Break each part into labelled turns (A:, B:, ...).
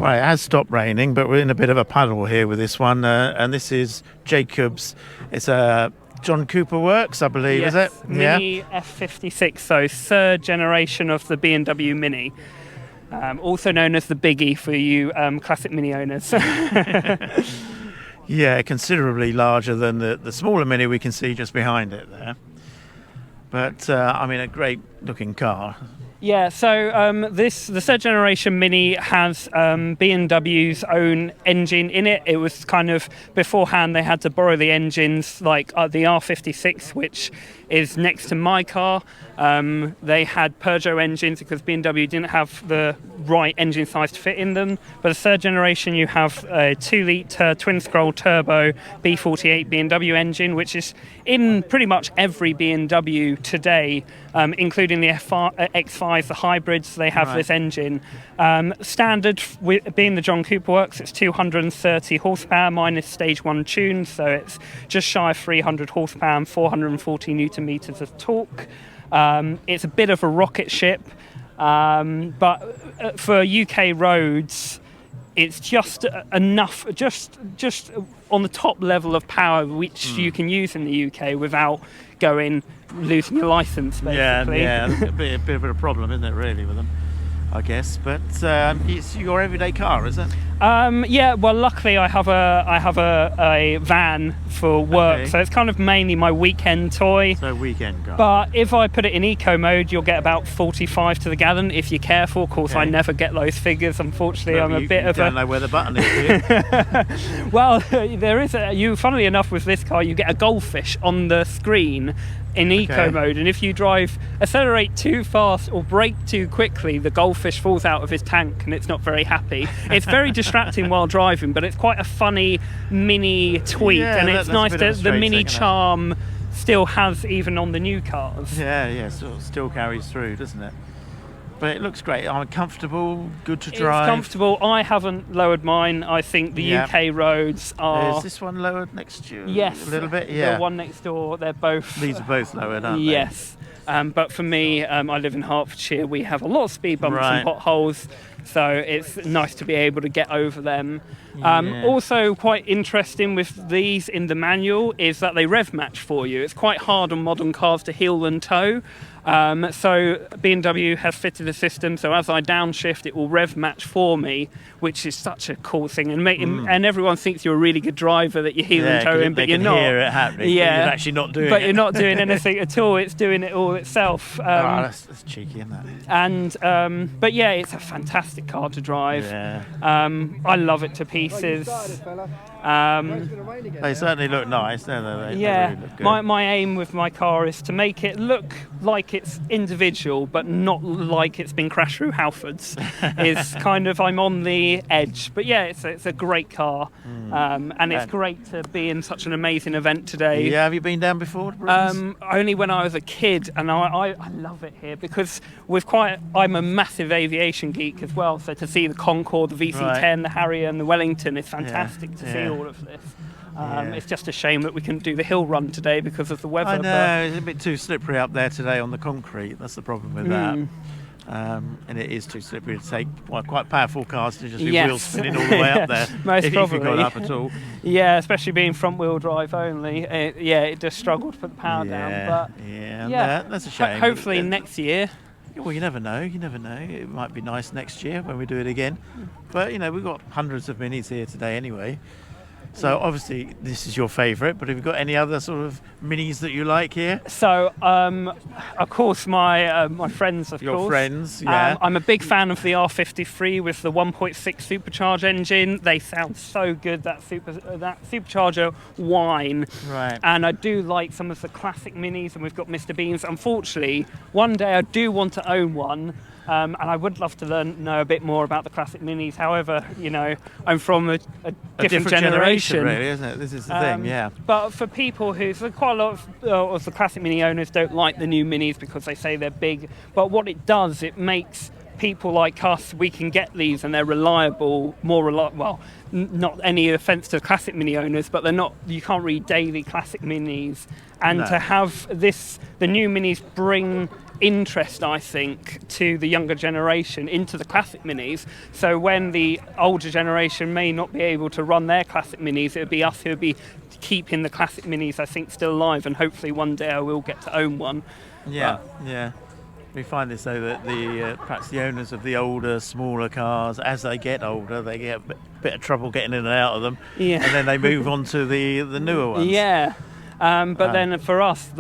A: Well, it has stopped raining, but we're in a bit of a puddle here with this one. And this is Jacob's. It's a John Cooper Works, I believe,
B: yes,
A: is it?
B: Mini F56, so third generation of the B&W Mini. Also known as the Biggie for you classic Mini owners.
A: Yeah, considerably larger than the smaller Mini we can see just behind it there. But, I mean, a great looking car.
B: Yeah, so the third generation Mini has B&W's own engine in it. It was kind of, beforehand they had to borrow the engines, like the R56, which is next to my car. They had Peugeot engines because B&W didn't have the right engine size to fit in them. But the third generation, you have a 2-litre twin-scroll turbo B48 B&W engine, which is in pretty much every B&W today, including the X5, the hybrids. They have this engine. Standard, being the John Cooper Works, it's 230 horsepower minus stage 1 tune, so it's just shy of 300 horsepower and 440 newton meters of torque. It's a bit of a rocket ship, but for UK roads, it's just enough, just on the top level of power which you can use in the UK without losing your license, basically.
A: Yeah, that's a bit of a problem, isn't it, really, with them, I guess. But it's your everyday car, is it?
B: Yeah, well, luckily I have a van for work,
A: okay.
B: So it's kind of mainly my weekend toy.
A: So weekend car.
B: But if I put it in eco mode, you'll get about 45 to the gallon if you're careful. Of course,
A: okay.
B: I never get those figures. Unfortunately,
A: So
B: I'm a bit of
A: don't know where the button is, do you?
B: Well, there is funnily enough, with this car, you get a goldfish on the screen in eco mode, and if you accelerate too fast or brake too quickly, the goldfish falls out of his tank and it's not very happy. It's very distracting while driving, but it's quite a funny mini tweak, and it's nice that the mini charm still has even on the new cars.
A: Yeah, so it still carries through, doesn't it? But it looks great. I'm comfortable, good to drive.
B: It's comfortable. I haven't lowered mine. I think the UK roads are...
A: Is this one lowered next to you?
B: Yes.
A: A little bit, yeah.
B: The one next door, they're both...
A: These are both lowered, aren't they?
B: Yes. But for me, I live in Hertfordshire. We have a lot of speed bumps and potholes, so it's nice to be able to get over them. Also quite interesting with these in the manual is that they rev match for you. It's quite hard on modern cars to heel and tow. So B&W has fitted a system, so as I downshift, it will rev match for me, which is such a cool thing. And everyone thinks you're a really good driver, that you're heel and towing, but you're not.
A: Hear it happening.
B: Yeah,
A: you're actually not doing it.
B: But you're not doing anything at all. It's doing it all itself.
A: That's cheeky, isn't that?
B: And but yeah, it's a fantastic car to drive.
A: Yeah.
B: I love it to pieces.
A: They certainly look nice, don't they?
B: Yeah,
A: they really look good.
B: my aim with my car is to make it look like it's individual, but not like it's been crashed through Halfords. Is kind of, I'm on the edge. But yeah, it's a great car, and it's great to be in such an amazing event today.
A: Yeah, have you been down before to Brooklands?
B: Only when I was a kid, and I love it here because I'm a massive aviation geek as well. So to see the Concorde, the VC-10, the Harrier, and the Wellington is fantastic to see all of this. It's just a shame that we couldn't do the hill run today because of the weather.
A: I know, it's a bit too slippery up there today on the concrete. That's the problem with that. And it is too slippery to take quite powerful cars to just be wheel spinning all the way up there.
B: Most probably.
A: If you got up at all.
B: Yeah, especially being front wheel drive only. It just struggled to put the power down. But
A: that's a shame.
B: Hopefully next year.
A: Well, you never know. It might be nice next year when we do it again. But we've got hundreds of minis here today anyway. So obviously this is your favourite, but have you got any other sort of minis that you like here?
B: So of course my friends,
A: Your friends, yeah.
B: I'm a big fan of the R53 with the 1.6 supercharged engine. They sound so good, that supercharger whine.
A: Right.
B: And I do like some of the classic minis, and we've got Mr. Beans. Unfortunately, one day I do want to own one. And I would love to know a bit more about the classic minis. However, I'm from a different generation,
A: really, isn't it? This is the thing, yeah.
B: But for people quite a lot of the classic mini owners don't like the new minis because they say they're big. But what it does, it makes people like us, we can get these and they're reliable, more reliable. Well, not any offence to classic Mini owners, but they're not. You can't read daily classic Minis, and
A: No.
B: to have the new Minis bring interest, I think, to the younger generation into the classic Minis. So when the older generation may not be able to run their classic Minis, it would be us who would be keeping the classic Minis, I think, still alive, and hopefully one day I will get to own one.
A: Yeah, yeah. We find this though that perhaps the owners of the older, smaller cars, as they get older, they get a bit of trouble getting in and out of them,
B: Yeah.
A: and then they move on to the newer ones.
B: Yeah. But then for us,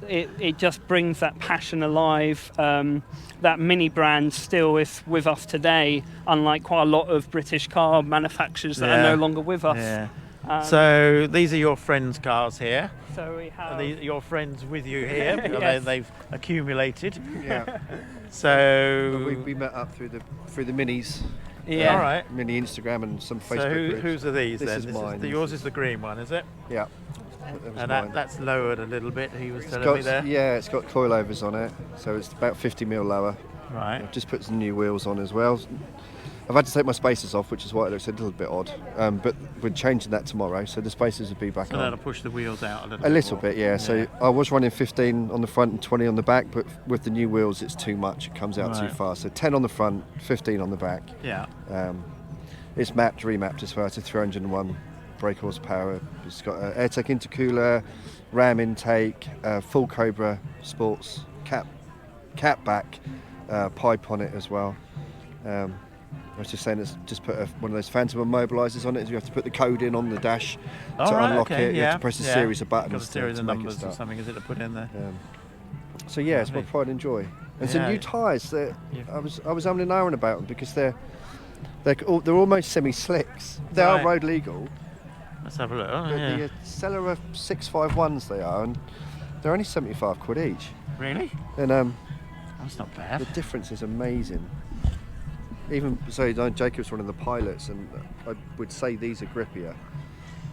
B: it just brings that passion alive. That Mini brand still is with us today, unlike quite a lot of British car manufacturers that are no longer with us.
A: Yeah. So these are your friends' cars here.
B: So we have...
A: Are these your friends with you here?
B: Yes.
A: They've accumulated.
C: Yeah.
A: So
C: we met up through the Minis.
B: Yeah.
A: All right.
C: Mini Instagram and some Facebook
A: So
C: groups.
A: whose are these
C: This
A: then?
C: is mine.
A: Yours is the green one, is it?
C: Yeah. That was
A: And
C: mine.
A: that's lowered a little bit. He was telling me there.
C: Yeah, it's got coilovers on it, so it's about 50 mil lower.
A: Right.
C: I've just put some new wheels on as well. I've had to take my spacers off, which is why it looks a little bit odd. But we're changing that tomorrow, so the spacers will be back
A: So
C: on.
A: that'll push the wheels out a little bit.
C: A little
A: more.
C: bit, yeah. So I was running 15 on the front and 20 on the back, but with the new wheels, it's too much. It comes out too
A: Right.
C: fast. So 10 on the front, 15 on the back.
A: Yeah.
C: It's remapped as well to 301 brake horsepower. It's got an AirTech intercooler, RAM intake, full Cobra Sports cap back, pipe on it as well. I was just saying, it's just put one of those phantom immobilizers on it. You have to put the code in on the dash to unlock it. You have to press a series of buttons
A: Got a series
C: to
A: of
C: make it
A: numbers or
C: start.
A: something, is it, to put in there?
C: So yeah, it's my
A: Lovely.
C: pride and joy. And some
A: Yeah.
C: new tyres that
A: Yeah.
C: I was umming and ahhing about them because they're almost semi-slicks. They are
A: Right.
C: road legal.
A: Let's have a look. Oh,
C: But
A: yeah.
C: the Celeron 651s they are, and they're only 75 quid each.
A: Really?
C: And
A: That's not bad.
C: the difference is amazing. Even so, Jacob's one of the pilots, and I would say these are grippier.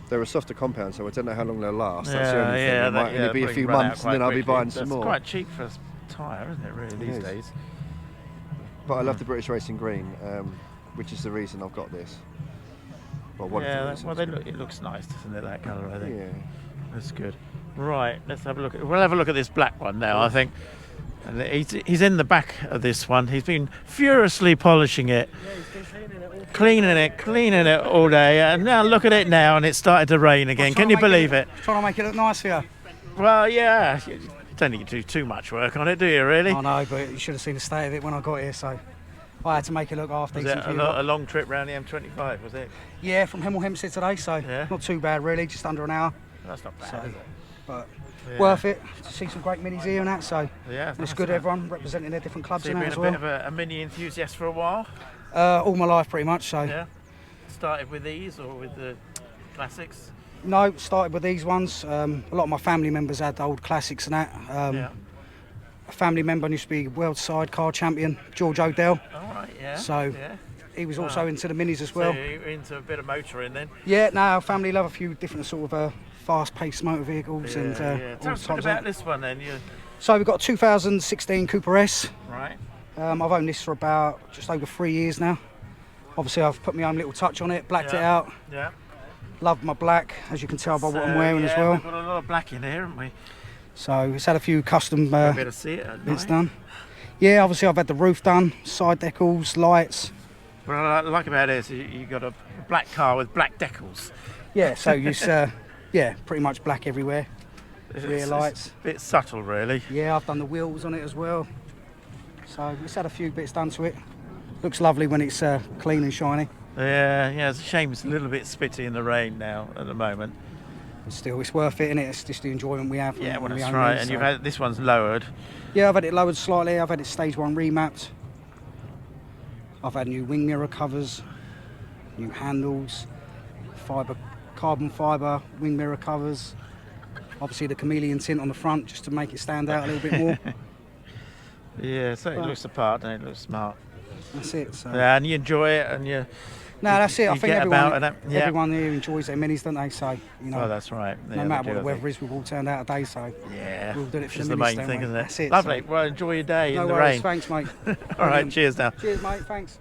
C: They're a softer compound, so I don't know how long they'll last. That's the only thing. It might only be a few months, and then I'll be buying some more.
A: It's quite cheap for a tyre, isn't it, really, these
C: is.
A: days?
C: But I love the British Racing Green, which is the reason I've got this. Well, one of the
A: Yeah,
C: reasons.
A: well, it looks nice, doesn't it, that colour, I think.
C: Yeah.
A: That's good. Right, let's have a look. We'll have a look at this black one now, I think. And he's in the back of this one. He's been furiously polishing it. Cleaning it all day. And now look at it now, and it's started to rain again. Can you believe it?
D: Trying to make it look nice for you.
A: Well, yeah. You don't need to do too much work on it, do you, really?
D: I know, but you should have seen the state of it when I got here, so I had to make it look half
A: Was
D: decent
A: it
D: for
A: a,
D: you.
A: a long trip round the M25, was it?
D: Yeah, from Hemel Hempstead today, so
A: Yeah.
D: not too bad really, just under an hour.
A: That's not bad,
D: So,
A: is it?
D: but
A: Yeah.
D: worth it to see some great minis here and that, so
A: Yeah,
D: it's
A: nice,
D: good
A: isn't it?
D: everyone representing their different clubs
A: So
D: and
A: you've
D: that
A: been
D: as
A: a
D: well.
A: bit of a mini enthusiast for a while?
D: All my life pretty much, so
A: Yeah. Started with these or with the classics?
D: no, started with these ones. A lot of my family members had the old classics and that.
A: Yeah.
D: A family member used to be world sidecar champion, George Odell.
A: All right, yeah.
D: So,
A: yeah.
D: He was also into the minis as
A: So
D: well.
A: you're into a bit of motoring then?
D: Yeah, no, our family love a few different sort of fast-paced motor vehicles and
A: yeah.
D: all
A: Tell us a bit
D: types
A: about
D: of.
A: this one then.
D: So we've got a 2016 Cooper S.
A: Right.
D: I've owned this for about just over 3 years now. Obviously, I've put my own little touch on it, blacked it out.
A: Yeah.
D: Love my black, as you can tell by what I'm wearing as well.
A: We've got a lot of black in here, haven't we?
D: So it's had a few custom
A: A bit of see it at
D: bits
A: night.
D: done. Yeah, obviously I've had the roof done, side decals, lights.
A: What I like about it is you got a black car with black decals.
D: Yeah, so it's yeah, pretty much black everywhere. Rear lights.
A: It's a bit subtle, really.
D: Yeah, I've done the wheels on it as well. So it's had a few bits done to it. Looks lovely when it's clean and shiny.
A: Yeah, it's a shame it's a little bit spitty in the rain now at the moment.
D: But still, it's worth it, innit? It's just the enjoyment we have.
A: Yeah,
D: when
A: well,
D: we
A: that's
D: own
A: right.
D: these,
A: And
D: so.
A: you've had this one's lowered.
D: Yeah, I've had it lowered slightly. I've had it stage 1 remapped. I've had new wing mirror covers, new handles, carbon fibre wing mirror covers. Obviously the chameleon tint on the front just to make it stand out a little bit more.
A: Yeah, so it
D: Well-
A: looks the part and it looks smart.
D: That's it. So
A: Yeah, and you enjoy it and you
D: No, that's it. I
A: you
D: think
A: get
D: everyone,
A: about and
D: everyone here enjoys their minis, don't they? So, you know,
A: Oh, that's right.
D: no
A: Yeah,
D: matter
A: they
D: what
A: do,
D: the
A: I
D: weather is, we've all turned out today. So,
A: think. Yeah,
D: we'll do it
A: which
D: for
A: is
D: the
A: the
D: minis,
A: main
D: don't
A: thing,
D: we?
A: isn't it?
D: That's it,
A: Lovely.
D: so-
A: Well, enjoy your day
D: No
A: in the
D: worries.
A: rain.
D: Thanks, mate.
A: All right.
D: Brilliant.
A: Cheers now.
D: Cheers, mate. Thanks.